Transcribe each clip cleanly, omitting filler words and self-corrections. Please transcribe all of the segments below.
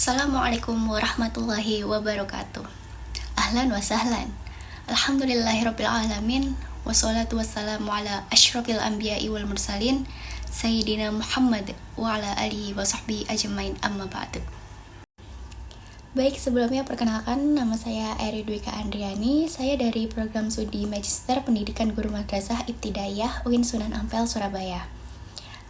Assalamualaikum warahmatullahi wabarakatuh. Ahlan wa sahlan. Alhamdulillahirrabbilalamin. Wassalatu wassalamu ala ashrafil anbiya'i wal mursalin Sayyidina Muhammad wa ala alihi wa sahbihi ajmain, amma ba'du. Baik, sebelumnya perkenalkan, nama saya Eri Dwika Andriani. Saya dari program studi Magister Pendidikan Guru Madrasah Ibtidaiyah UIN Sunan Ampel, Surabaya.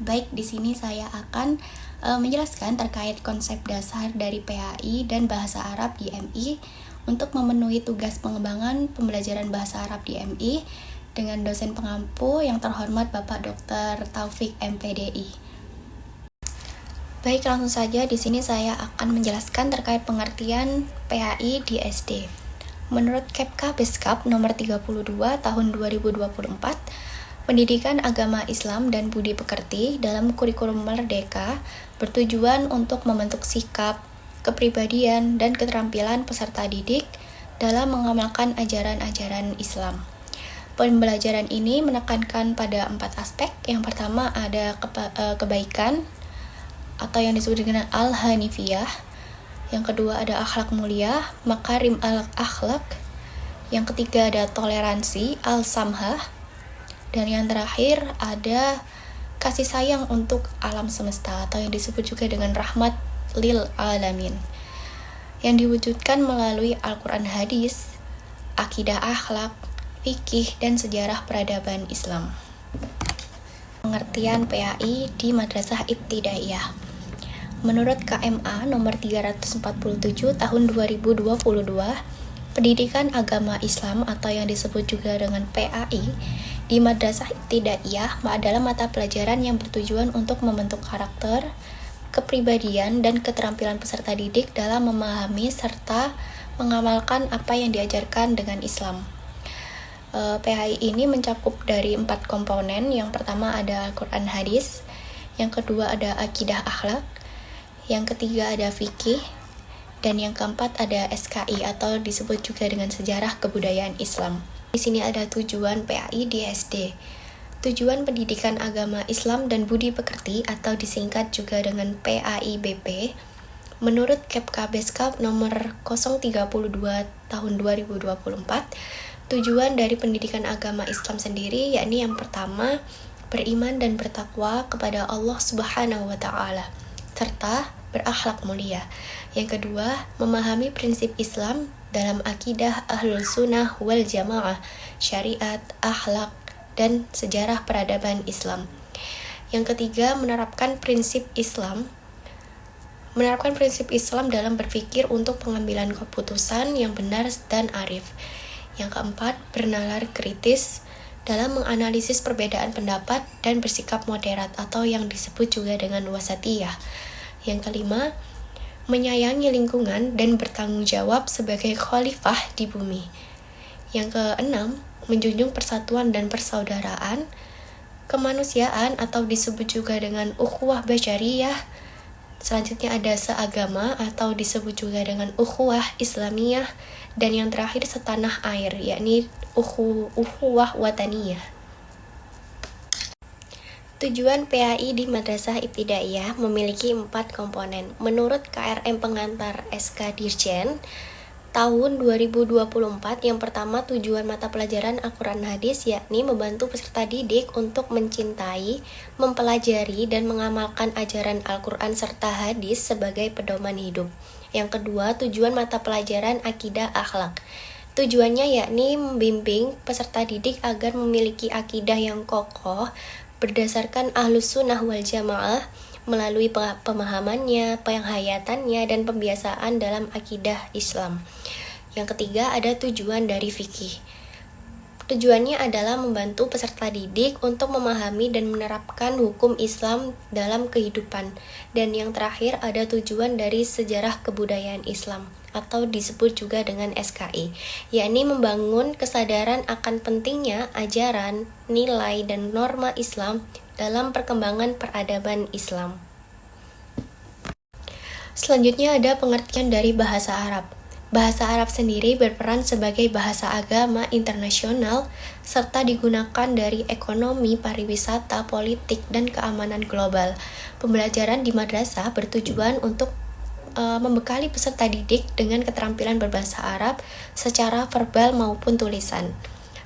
Baik, di sini saya akan menjelaskan terkait konsep dasar dari PAI dan Bahasa Arab di MI untuk memenuhi tugas pengembangan pembelajaran Bahasa Arab di MI dengan dosen pengampu yang terhormat Bapak Dr. Taufik MPDI. Baik, langsung saja di sini saya akan menjelaskan terkait pengertian PAI di SD. Menurut Kepka Beskap nomor 32 tahun 2024, Pendidikan Agama Islam dan Budi Pekerti dalam kurikulum Merdeka bertujuan untuk membentuk sikap, kepribadian, dan keterampilan peserta didik dalam mengamalkan ajaran-ajaran Islam. Pembelajaran ini menekankan pada 4 aspek. Yang pertama ada kebaikan atau yang disebut dengan al-hanifiyah. Yang kedua ada akhlak mulia, makarim al-akhlak. Yang ketiga ada toleransi, al-samhah. Dan yang terakhir ada kasih sayang untuk alam semesta atau yang disebut juga dengan rahmat lil alamin, yang diwujudkan melalui Al-Quran, hadis, akidah, akhlak, fikih, dan sejarah peradaban Islam. Pengertian PAI di Madrasah Ibtidaiyah. Menurut KMA nomor 347 tahun 2022, Pendidikan Agama Islam atau yang disebut juga dengan PAI di Madrasah Ibtidaiyah adalah mata pelajaran yang bertujuan untuk membentuk karakter, kepribadian, dan keterampilan peserta didik dalam memahami serta mengamalkan apa yang diajarkan dengan Islam. PAI ini mencakup dari 4 komponen. Yang pertama ada Al-Quran, hadis. Yang kedua ada akidah, akhlak. Yang ketiga ada fikih. Dan yang keempat ada SKI atau disebut juga dengan sejarah kebudayaan Islam. Di sini ada tujuan PAI di SD. Tujuan Pendidikan Agama Islam dan Budi Pekerti atau disingkat juga dengan PAIBP. Menurut Kepka Beskap nomor 032 tahun 2024, tujuan dari Pendidikan Agama Islam sendiri yakni yang pertama, beriman dan bertakwa kepada Allah Subhanahu wa taala serta berakhlak mulia. Yang kedua, memahami prinsip Islam dalam akidah Ahlul Sunnah wal Jamaah, syariat, akhlak, dan sejarah peradaban Islam. Yang ketiga, menerapkan prinsip Islam dalam berpikir untuk pengambilan keputusan yang benar dan arif. Yang keempat, bernalar kritis dalam menganalisis perbedaan pendapat dan bersikap moderat atau yang disebut juga dengan wasatiyah. Yang kelima, menyayangi lingkungan dan bertanggung jawab sebagai khalifah di bumi. Yang keenam, menjunjung persatuan dan persaudaraan, kemanusiaan atau disebut juga dengan ukhuwah basyariyah. Selanjutnya ada seagama atau disebut juga dengan ukhuwah islamiyah. Dan yang terakhir setanah air, yakni ukhuwah wataniyah. Tujuan PAI di Madrasah Ibtidaiyah memiliki 4 komponen. Menurut KRM Pengantar SK Dirjen tahun 2024, yang pertama tujuan mata pelajaran Al-Quran, hadis yakni membantu peserta didik untuk mencintai, mempelajari, dan mengamalkan ajaran Al-Quran serta hadis sebagai pedoman hidup. Yang kedua, tujuan mata pelajaran akidah, akhlak. Tujuannya yakni membimbing peserta didik agar memiliki akidah yang kokoh berdasarkan Ahlus Sunnah wal Jamaah melalui pemahamannya, penghayatannya, dan pembiasaan dalam akidah Islam. Yang ketiga ada tujuan dari fikih. Tujuannya adalah membantu peserta didik untuk memahami dan menerapkan hukum Islam dalam kehidupan. Dan yang terakhir ada tujuan dari sejarah kebudayaan Islam atau disebut juga dengan SKI, yakni membangun kesadaran akan pentingnya ajaran, nilai, dan norma Islam dalam perkembangan peradaban Islam. Selanjutnya ada pengertian dari bahasa Arab. Bahasa Arab sendiri berperan sebagai bahasa agama internasional serta digunakan dari ekonomi, pariwisata, politik, dan keamanan global. Pembelajaran di madrasah bertujuan untuk membekali peserta didik dengan keterampilan berbahasa Arab secara verbal maupun tulisan,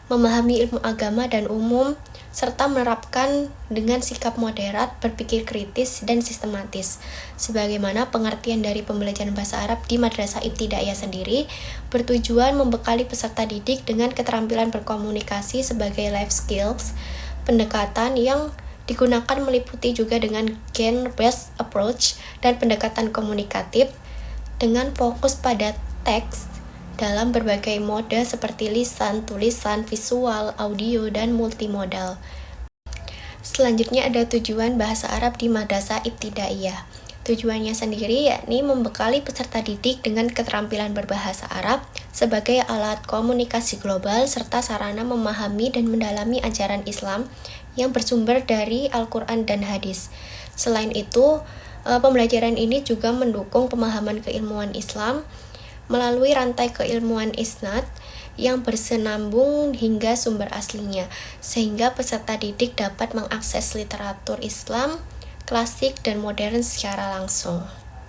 memahami ilmu agama dan umum, serta menerapkan dengan sikap moderat, berpikir kritis, dan sistematis. Sebagaimana pengertian dari pembelajaran bahasa Arab di Madrasah Ibtidaiyah sendiri bertujuan membekali peserta didik dengan keterampilan berkomunikasi sebagai life skills. Pendekatan yang digunakan meliputi juga dengan genre-based approach dan pendekatan komunikatif dengan fokus pada teks dalam berbagai mode seperti lisan, tulisan, visual, audio, dan multimodal. Selanjutnya ada tujuan bahasa Arab di Madrasah Ibtidaiyah. Tujuannya sendiri yakni membekali peserta didik dengan keterampilan berbahasa Arab sebagai alat komunikasi global serta sarana memahami dan mendalami ajaran Islam yang bersumber dari Al-Quran dan Hadis. Selain itu, pembelajaran ini juga mendukung pemahaman keilmuan Islam melalui rantai keilmuan isnad yang bersenambung hingga sumber aslinya, sehingga peserta didik dapat mengakses literatur Islam, klasik dan modern secara langsung.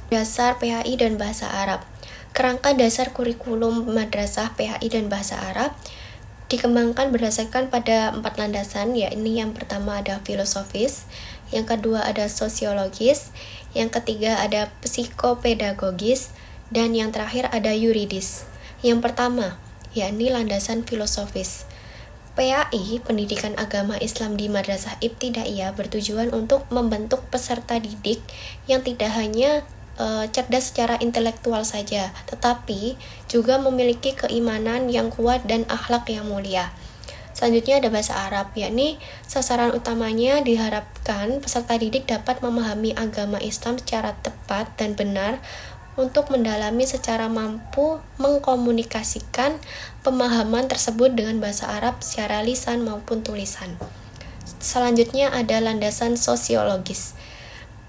Dasar PHI dan Bahasa Arab. Kerangka dasar kurikulum Madrasah PHI dan Bahasa Arab dikembangkan berdasarkan pada 4 landasan, yakni yang pertama ada filosofis, yang kedua ada sosiologis, yang ketiga ada psikopedagogis, dan yang terakhir ada yuridis. Yang pertama, yakni landasan filosofis. PAI, Pendidikan Agama Islam di Madrasah Ibtidaiyah, bertujuan untuk membentuk peserta didik yang tidak hanya cerdas secara intelektual saja, tetapi juga memiliki keimanan yang kuat dan akhlak yang mulia. Selanjutnya ada bahasa Arab, yakni sasaran utamanya diharapkan peserta didik dapat memahami agama Islam secara tepat dan benar untuk mendalami secara mampu mengkomunikasikan pemahaman tersebut dengan bahasa Arab secara lisan maupun tulisan. Selanjutnya ada landasan sosiologis.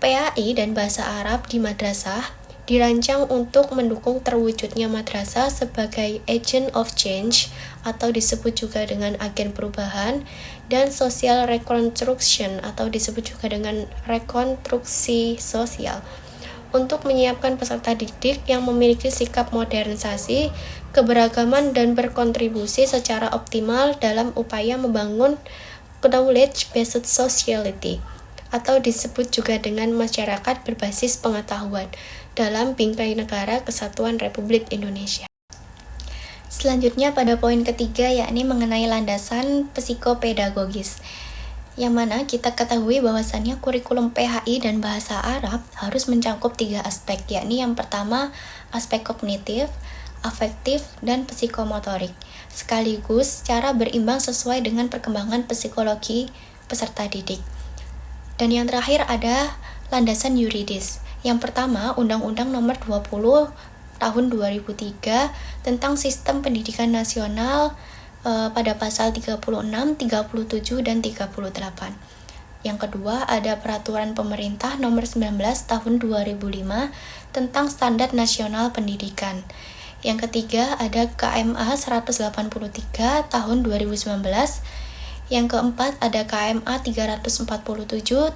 PAI dan bahasa Arab di madrasah dirancang untuk mendukung terwujudnya madrasah sebagai agent of change atau disebut juga dengan agen perubahan, dan social reconstruction atau disebut juga dengan rekonstruksi sosial, untuk menyiapkan peserta didik yang memiliki sikap modernisasi, keberagaman, dan berkontribusi secara optimal dalam upaya membangun knowledge-based society, atau disebut juga dengan masyarakat berbasis pengetahuan dalam bingkai negara Kesatuan Republik Indonesia. Selanjutnya pada poin ketiga, yakni mengenai landasan psikopedagogis, yang mana kita ketahui bahwasannya kurikulum PHI dan bahasa Arab harus mencakup 3 aspek, yakni yang pertama aspek kognitif, afektif, dan psikomotorik, sekaligus cara berimbang sesuai dengan perkembangan psikologi peserta didik. Dan yang terakhir ada landasan yuridis. Yang pertama, Undang-Undang Nomor 20 Tahun 2003 tentang Sistem Pendidikan Nasional pada pasal 36, 37, dan 38. Yang kedua, ada Peraturan Pemerintah Nomor 19 Tahun 2005 tentang Standar Nasional Pendidikan. Yang ketiga, ada KMA 183 Tahun 2019. Yang keempat, ada KMA 347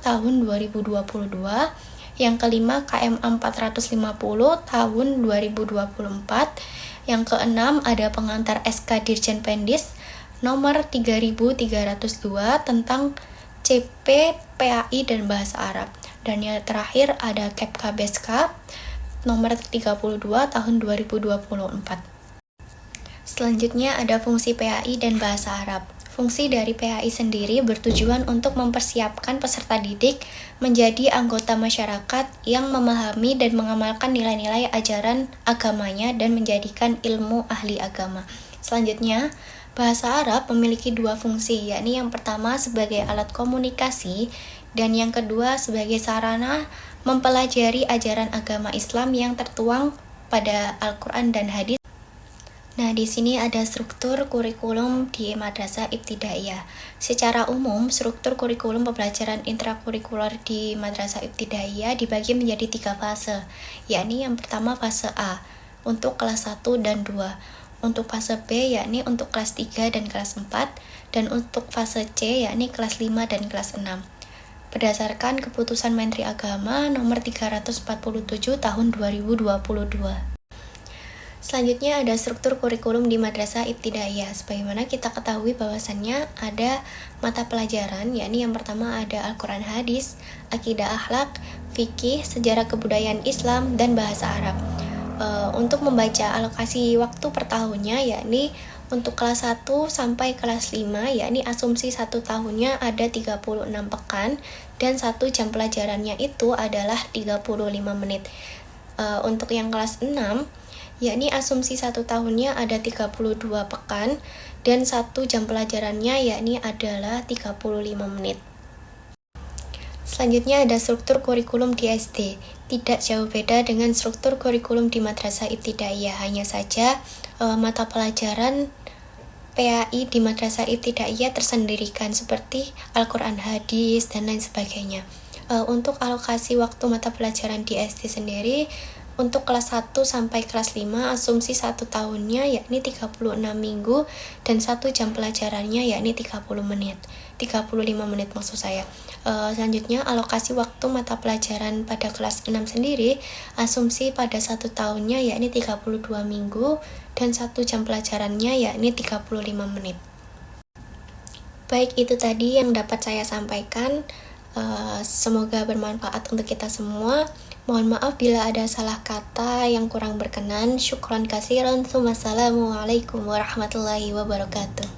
Tahun 2022. Yang kelima, KMA 450 Tahun 2024. Yang keenam, ada pengantar SK Dirjen Pendis nomor 3302 tentang CP, PAI, dan Bahasa Arab. Dan yang terakhir ada KEPK BESKA nomor 32 tahun 2024. Selanjutnya ada fungsi PAI dan Bahasa Arab. Fungsi dari PAI sendiri bertujuan untuk mempersiapkan peserta didik menjadi anggota masyarakat yang memahami dan mengamalkan nilai-nilai ajaran agamanya dan menjadikan ilmu ahli agama. Selanjutnya, bahasa Arab memiliki 2 fungsi, yakni yang pertama sebagai alat komunikasi dan yang kedua sebagai sarana mempelajari ajaran agama Islam yang tertuang pada Al-Quran dan Hadis. Nah, di sini ada struktur kurikulum di Madrasah Ibtidaiyah. Secara umum, struktur kurikulum pembelajaran intrakurikuler di Madrasah Ibtidaiyah dibagi menjadi 3 fase, yakni yang pertama fase A, untuk kelas 1 dan 2, untuk fase B, yakni untuk kelas 3 dan kelas 4, dan untuk fase C, yakni kelas 5 dan kelas 6. berdasarkan Keputusan Menteri Agama Nomor 347 Tahun 2022. Selanjutnya ada struktur kurikulum di Madrasah Ibtidaiyah. Sebagaimana kita ketahui bahwasannya ada mata pelajaran, yakni yang pertama ada Al-Quran Hadis, Akidah Akhlak, Fikih, Sejarah Kebudayaan Islam, dan Bahasa Arab. Untuk membaca alokasi waktu per tahunnya, yakni untuk kelas 1 sampai kelas 5, yakni asumsi 1 tahunnya ada 36 pekan, dan 1 jam pelajarannya itu adalah 35 menit. Untuk yang kelas 6, yakni asumsi 1 tahunnya ada 32 pekan dan 1 jam pelajarannya yakni adalah 35 menit. Selanjutnya ada struktur kurikulum di SD. Tidak jauh beda dengan struktur kurikulum di Madrasah Ibtidaiyah, hanya saja mata pelajaran PAI di Madrasah Ibtidaiyah tersendirikan seperti Al-Quran Hadis dan lain sebagainya. Untuk alokasi waktu mata pelajaran di SD sendiri, untuk kelas 1 sampai kelas 5, asumsi 1 tahunnya yakni 36 minggu dan 1 jam pelajarannya yakni 35 menit maksud saya. Selanjutnya alokasi waktu mata pelajaran pada kelas 6 sendiri, asumsi pada 1 tahunnya yakni 32 minggu dan 1 jam pelajarannya yakni 35 menit. Baik, itu tadi yang dapat saya sampaikan. Semoga bermanfaat untuk kita semua. Mohon maaf bila ada salah kata yang kurang berkenan. Syukran katsiran. Wassalamualaikum warahmatullahi wabarakatuh.